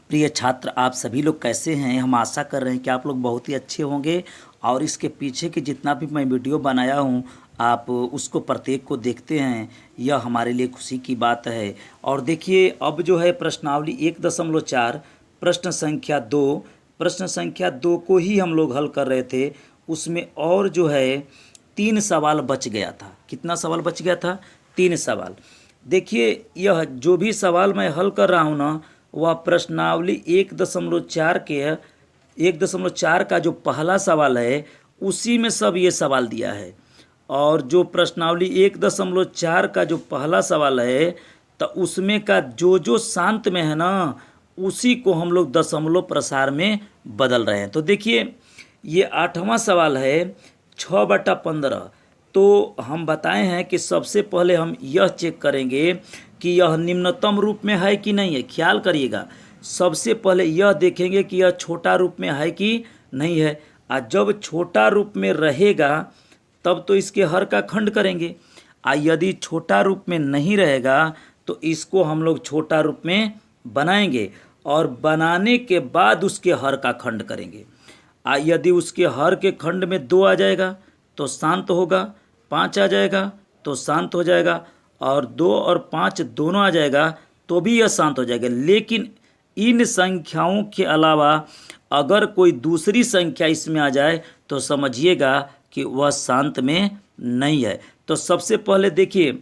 प्रिय छात्र, आप सभी लोग कैसे हैं? हम आशा कर रहे हैं कि आप लोग बहुत ही अच्छे होंगे और इसके पीछे की जितना भी मैं वीडियो बनाया हूं, आप उसको प्रत्येक को देखते हैं। यह हमारे लिए खुशी की बात है। और देखिए, अब जो है प्रश्नावली 1.4 प्रश्न संख्या 2 को ही हम लोग हल कर रहे थे। उसमें और जो है 3 सवाल बच गया था। कितना सवाल बच गया था? 3 सवाल। देखिए, यह जो भी सवाल मैं हल कर रहा हूँ ना, वह प्रश्नावली 1.4 के 1.4 का जो पहला सवाल है उसी में सब ये सवाल दिया है। और जो प्रश्नावली 1.4 का जो पहला सवाल है तो उसमें का जो जो शांत में है ना, उसी को हम लोग दशमलव प्रसार में बदल रहे हैं। तो देखिए, ये 8वां सवाल है 6/15। तो हम बताए हैं कि सबसे पहले हम यह चेक करेंगे कि यह निम्नतम रूप में है कि नहीं है। ख्याल करिएगा, सबसे पहले यह देखेंगे कि यह छोटा रूप में है कि नहीं है। और जब छोटा रूप में रहेगा तब तो इसके हर का खंड करेंगे। यदि छोटा रूप में नहीं रहेगा तो इसको हम लोग छोटा रूप में बनाएंगे और बनाने के बाद उसके हर का खंड करेंगे। यदि उसके हर के खंड में 2 आ जाएगा तो शांत होगा, 5 आ जाएगा तो शांत हो जाएगा, और 2 और 5 दोनों आ जाएगा तो भी यह शांत हो जाएगा। लेकिन इन संख्याओं के अलावा अगर कोई दूसरी संख्या इसमें आ जाए तो समझिएगा कि वह शांत में नहीं है। तो सबसे पहले देखिए,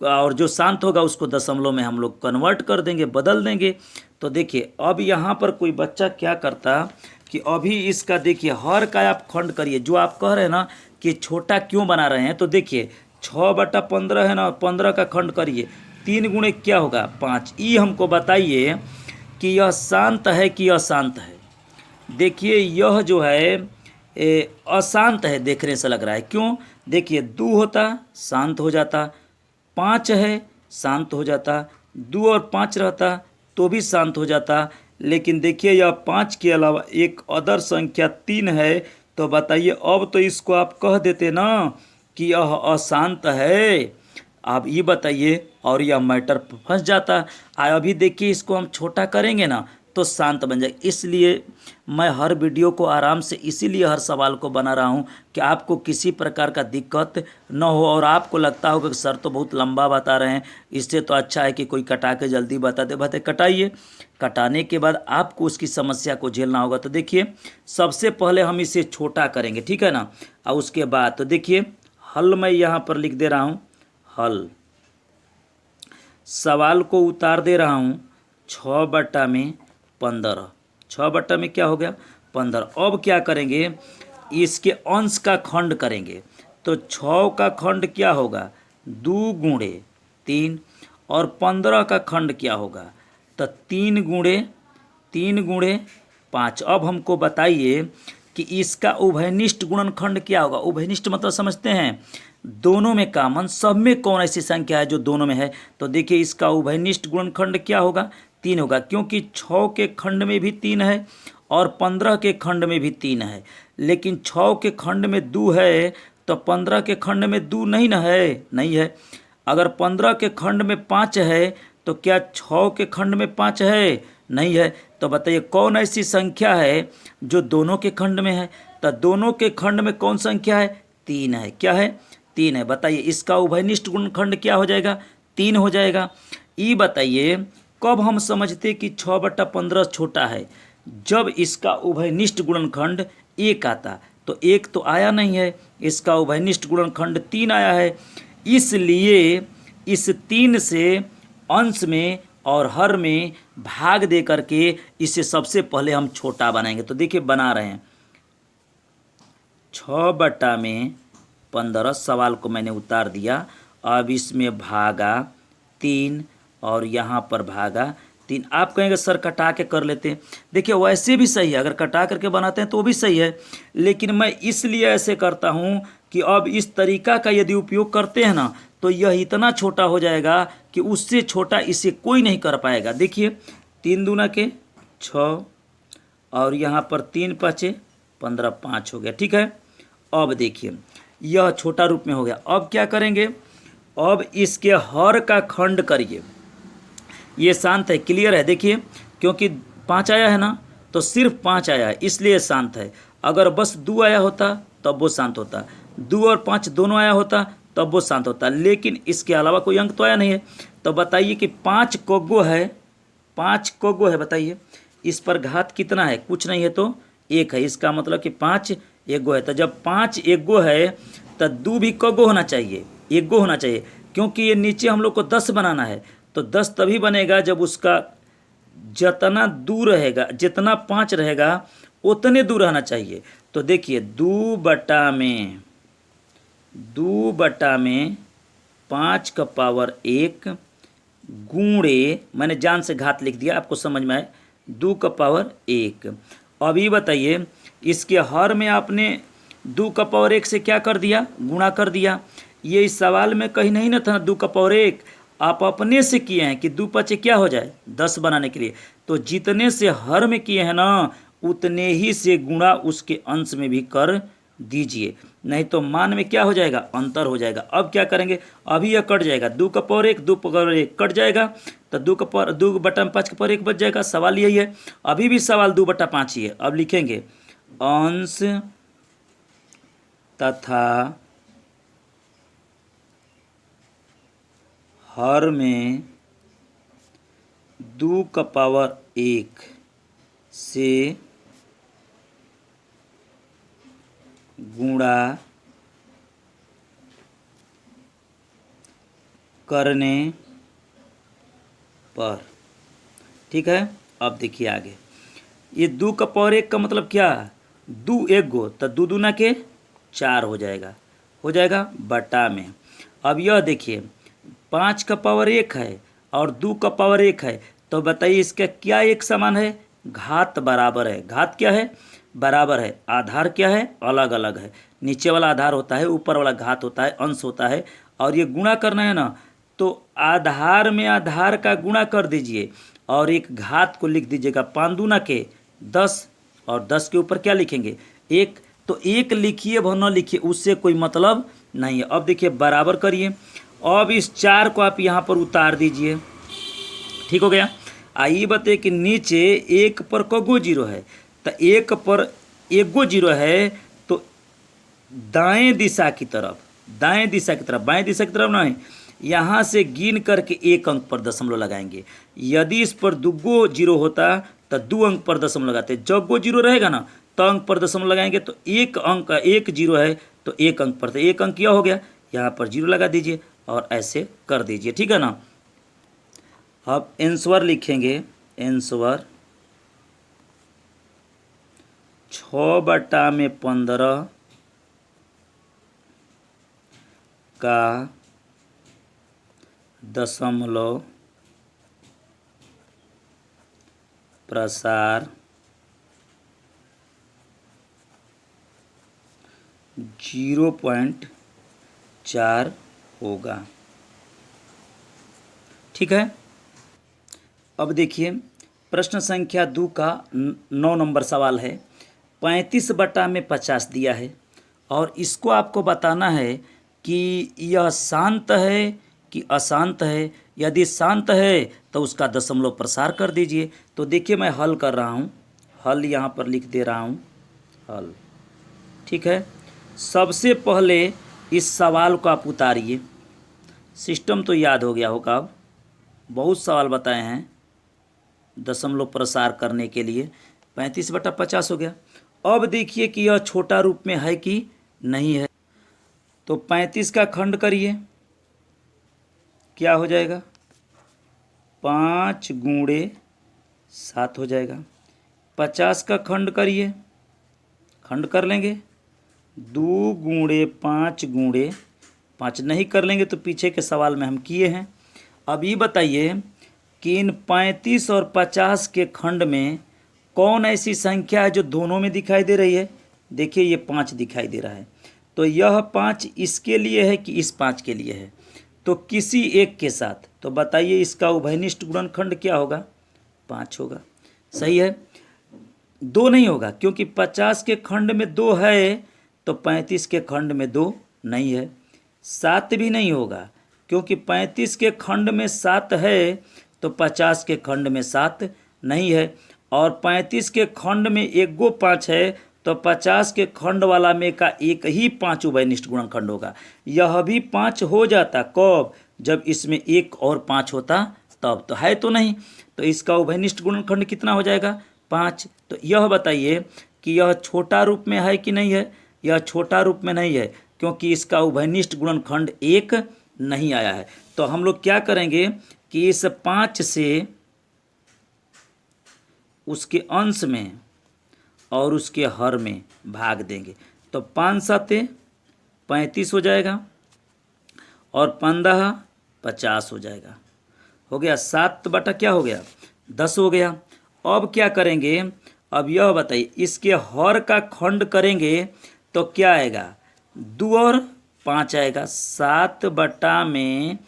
और जो शांत होगा उसको दशमलव में हम लोग कन्वर्ट कर देंगे, बदल देंगे। तो देखिए, अब यहाँ पर कोई बच्चा क्या करता कि अभी इसका देखिए हर का आप खंड करिए। जो आप कह रहे हैं ना कि छोटा क्यों बना रहे हैं, तो देखिए 6/15 है ना, 15 का खंड करिए। 3 गुणे क्या होगा? 5। ये हमको बताइए कि यह शांत है कि अशांत है। देखिए, यह जो है अशांत है, देखने से लग रहा है। क्यों? देखिए, 2 होता शांत हो जाता, 5 है शांत हो जाता, 2 और 5 रहता तो भी शांत हो जाता। लेकिन देखिए, यह 5 के अलावा एक अदर संख्या 3 है। तो बताइए, अब तो इसको आप कह देते ना कि यह अशांत है। आप ये बताइए, और यह मैटर फंस जाता। अभी देखिए, इसको हम छोटा करेंगे ना तो शांत बन जाए। इसलिए मैं हर वीडियो को आराम से इसीलिए हर सवाल को बना रहा हूँ कि आपको किसी प्रकार का दिक्कत न हो। और आपको लगता होगा कि सर तो बहुत लंबा बता रहे हैं, इससे तो अच्छा है कि कोई कटा के जल्दी बता दे। बातें कटाइए, कटाने के बाद आपको उसकी समस्या को झेलना होगा। तो देखिए, सबसे पहले हम इसे छोटा करेंगे, ठीक है ना। और उसके बाद तो देखिए, हल मैं यहाँ पर लिख दे रहा हूँ। हल सवाल को उतार दे रहा हूँ 6/15। 6 में क्या हो गया? 15। अब क्या करेंगे? इसके अंश का खंड करेंगे। तो 6 का खंड क्या होगा? 2 गुणे 3। और 15 का खंड क्या होगा? तो 3 गुणे 5। अब हमको बताइए कि इसका उभयनिष्ठ गुणनखंड क्या होगा? उभयनिष्ठ मतलब समझते हैं, दोनों में कॉमन, सब में कौन ऐसी संख्या है जो दोनों में है। तो देखिए, इसका उभयनिष्ठ गुणनखंड क्या होगा? 3 होगा, क्योंकि 6 के खंड में भी 3 है और 15 के खंड में भी 3 है। लेकिन 6 के खंड में 2 है तो 15 के खंड में 2 नहीं ना है? नहीं है। अगर 15 के खंड में 5 है तो क्या 6 के खंड में 5 है? नहीं है। तो बताइए, कौन ऐसी संख्या है जो दोनों के खंड में है? तो दोनों के खंड में कौन संख्या है? 3 है। क्या है? 3 है। बताइए, इसका उभयनिष्ठ गुणनखंड क्या हो जाएगा? 3 हो जाएगा। ये बताइए, कब हम समझते कि 6/15 छोटा है? जब इसका उभयनिष्ठ गुणनखंड 1 आता। तो 1 तो आया नहीं है, इसका उभयनिष्ठ गुणनखंड 3 आया है। इसलिए इस 3 से अंश में और हर में भाग दे करके इसे सबसे पहले हम छोटा बनाएंगे। तो देखिए, बना रहे हैं 6/15। सवाल को मैंने उतार दिया। अब इसमें भागा 3 और यहाँ पर भागा 3। आप कहेंगे सर कटा के कर लेते हैं। देखिए, वैसे भी सही है, अगर कटा करके बनाते हैं तो भी सही है। लेकिन मैं इसलिए ऐसे करता हूँ कि अब इस तरीका का यदि उपयोग करते हैं ना तो यह इतना छोटा हो जाएगा कि उससे छोटा इसे कोई नहीं कर पाएगा। देखिए, 3 दूना के 6 और यहाँ पर 3 5 15, 5 हो गया, ठीक है। अब देखिए, यह छोटा रूप में हो गया। अब क्या करेंगे? अब इसके हर का खंड करिए। ये शांत है, क्लियर है। देखिए, क्योंकि 5 आया है ना, तो सिर्फ 5 आया है इसलिए शांत है। अगर बस 2 आया होता तब वो शांत होता, 2 और 5 दोनों आया होता तब वो शांत होता, लेकिन इसके अलावा कोई अंक तो आया नहीं है। तो बताइए कि 5 कोगो है, 5 कोगो है, बताइए इस पर घात कितना है, कुछ नहीं है तो 1 है। इसका मतलब कि 5 एगो है। तो जब 5 एगो है तो 2 भी कोगो होना चाहिए, एगो होना चाहिए, क्योंकि ये नीचे हम लोग को 10 बनाना है। तो 10 तभी बनेगा जब उसका जितना दूर रहेगा, जितना 5 रहेगा उतने दूर रहना चाहिए। तो देखिए 2/में 5 का पावर 1 गुणे, मैंने जान से घात लिख दिया, आपको समझ में आए, 2 का पावर 1। अभी बताइए इसके हर में आपने 2 का पावर 1 से क्या कर दिया, गुणा कर दिया। ये इस सवाल में कहीं नहीं ना था 2 का पावर 1, आप अपने से किए हैं कि 2 पचे क्या हो जाए 10 बनाने के लिए। तो जितने से हर में किए हैं ना उतने ही से गुणा उसके अंश में भी कर दीजिए, नहीं तो मान में क्या हो जाएगा, अंतर हो जाएगा। अब क्या करेंगे, अभी यह कट जाएगा, 2 का पावर 1 2 पावर 1 कट जाएगा, तो 2/5 का पावर 1 बच जाएगा। सवाल यही है, अभी भी सवाल 2/5 ही है। अब लिखेंगे अंश तथा हर में 2 का पावर 1 से गुणा करने पर, ठीक है। अब देखिए आगे, ये 2 का पावर 1 का मतलब क्या, 2 1 गो, तो 2 दूना के 4 हो जाएगा बटा में। अब यह देखिए 5 का पावर 1 है और 2 का पावर 1 है, तो बताइए इसका क्या एक समान है, घात बराबर है। घात क्या है, बराबर है। आधार क्या है, अलग अलग है। नीचे वाला आधार होता है, ऊपर वाला घात होता है, अंश होता है। और ये गुणा करना है ना, तो आधार में आधार का गुणा कर दीजिए और एक घात को लिख दीजिएगा, 5 दूना के 10 और 10 के ऊपर क्या लिखेंगे 1। तो 1 लिखिए व न लिखिए उससे कोई मतलब नहीं है। अब देखिए बराबर करिए, अब इस 4 को आप यहाँ पर उतार दीजिए, ठीक हो गया। आइए बताइए कि नीचे 1 पर कगो जीरो है, तो 1 पर एगो जीरो है, तो दाएं दिशा की तरफ, बाएं दिशा की तरफ नहीं, यहाँ से गिन करके 1 अंक पर दशमलव लगाएंगे। यदि इस पर 2 जीरो होता तो 2 अंक पर दशमलव लगाते, जब वो जीरो रहेगा ना तो अंक पर दशमलव लगाएंगे। तो 1 अंक 1 जीरो है तो 1 अंक पर, तो 1 अंक यह हो गया, यहाँ पर जीरो लगा दीजिए और ऐसे कर दीजिए, ठीक है ना। अब आंसर लिखेंगे, आंसर 6/15 का दशमलव प्रसार 0.4 होगा, ठीक है। अब देखिए प्रश्न संख्या 2 का 9 नंबर सवाल है। 35/50 दिया है और इसको आपको बताना है कि यह शांत है कि अशांत है। यदि शांत है तो उसका दशमलव प्रसार कर दीजिए। तो देखिए मैं हल कर रहा हूँ, हल यहाँ पर लिख दे रहा हूँ, हल, ठीक है। सबसे पहले इस सवाल को आप उतारिए, सिस्टम तो याद हो गया होगा, अब बहुत सवाल बताए हैं दशमलव प्रसार करने के लिए। 35/50 हो गया। अब देखिए कि यह छोटा रूप में है कि नहीं है, तो 35 का खंड करिए, क्या हो जाएगा 5 गुणे 7 हो जाएगा। 50 का खंड करिए, खंड कर लेंगे, 2 गुणे 5 गुणे 5 नहीं कर लेंगे तो पीछे के सवाल में हम किए हैं। अब ये बताइए कि इन 35 और 50 के खंड में कौन ऐसी संख्या है जो दोनों में दिखाई दे रही है। देखिए ये 5 दिखाई दे रहा है, तो यह 5 इसके लिए है कि इस 5 के लिए है, तो किसी एक के साथ। तो बताइए इसका उभयनिष्ठ गुणनखंड क्या होगा, 5 होगा, सही है। 2 नहीं होगा क्योंकि 50 के खंड में 2 है तो 35 के खंड में 2 नहीं है। 7 भी नहीं होगा क्योंकि 35 के खंड में 7 है तो 50 के खंड में 7 नहीं है। और 35 के खंड में एक गो 5 है, तो 50 के खंड वाला में का एक ही 5 उभयनिष्ठ गुणनखंड होगा। यह भी 5 हो जाता कब, जब इसमें एक और 5 होता तब। तो है तो नहीं, तो इसका उभयनिष्ठ गुणनखंड कितना हो जाएगा, 5। तो यह बताइए कि यह छोटा रूप में है कि नहीं है। यह छोटा रूप में नहीं है, क्योंकि इसका उभयनिष्ठ गुणनखंड 1 नहीं आया है। तो हम लोग क्या करेंगे कि इस 5 से उसके अंश में और उसके हर में भाग देंगे, तो 5 7 35 हो जाएगा और 15 50 हो जाएगा। हो गया 7 बटा क्या हो गया, 10 हो गया। अब क्या करेंगे, अब यह बताइए इसके हर का खंड करेंगे तो क्या आएगा, 2 और 5 आएगा। 7 बटा में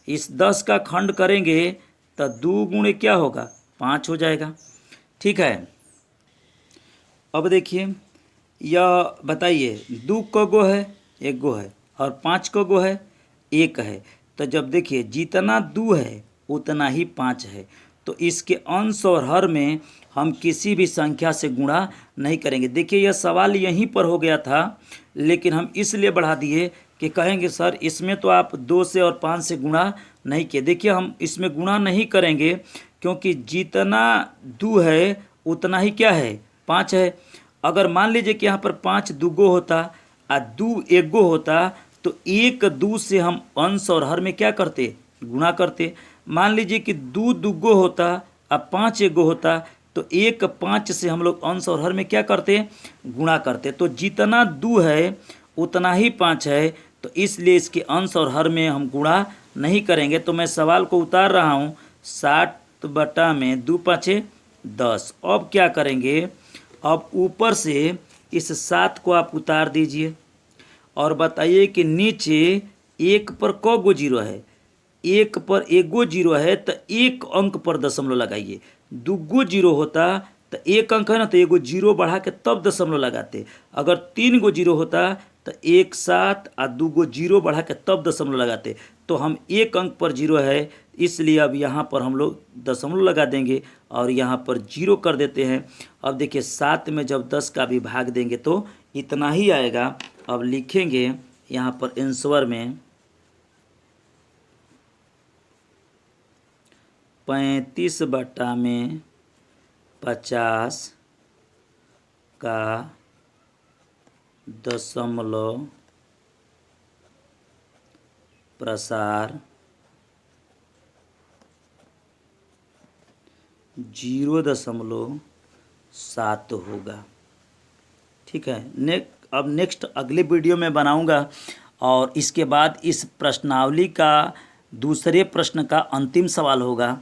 इस 10 का खंड करेंगे तो 2 गुणे क्या होगा, 5 हो जाएगा। ठीक है, अब देखिए यह बताइए 2 क गो है, 1 गो है, और 5 क गो है, 1 है। तो जब देखिए जितना 2 है उतना ही 5 है, तो इसके अंश और हर में हम किसी भी संख्या से गुणा नहीं करेंगे। देखिए यह सवाल यहीं पर हो गया था, लेकिन हम इसलिए बढ़ा दिए कि कहेंगे सर इसमें तो आप 2 से और 5 से गुणा नहीं किए। देखिए हम इसमें गुणा नहीं करेंगे, क्योंकि जितना 2 है उतना ही क्या है, 5 है। अगर मान लीजिए कि यहाँ पर 5 दुगो होता और 2 एक गो होता, तो 1 2 से हम अंश और हर में क्या करते, गुणा करते। मान लीजिए कि 2 दुगो होता और 5 एक गो होता, तो 1 5 से हम लोग अंश और हर में क्या करते, गुणा करते। तो जितना 2 है उतना ही 5 है, तो इसलिए इसके अंश और हर में हम गुणा नहीं करेंगे। तो मैं सवाल को उतार रहा हूँ, 60 बटा में 2 5 10। अब क्या करेंगे, अब ऊपर से इस 7 को आप उतार दीजिए और बताइए कि नीचे 1 पर क गो जीरो है। 1 पर 1 गो जीरो है, तो 1 अंक पर दशमलव लगाइए। 2 गो जीरो होता तो 1 अंक है ना, तो 1 गो जीरो बढ़ा के तब दशमलव लगाते। अगर 3 गो जीरो होता तो 1 7 और 2 गो जीरो बढ़ा के तब दशमलव लगाते। तो हम 1 अंक पर जीरो है, इसलिए अब यहाँ पर हम लोग दशमलव लगा देंगे और यहाँ पर जीरो कर देते हैं। अब देखिए 7 में जब 10 का भी भाग देंगे तो इतना ही आएगा। अब लिखेंगे यहाँ पर आंसर में 35 बटा में 50 का दशमलव प्रसार 0.7 होगा। ठीक है, अब नेक्स्ट अगले वीडियो में बनाऊंगा, और इसके बाद इस प्रश्नावली का दूसरे प्रश्न का अंतिम सवाल होगा।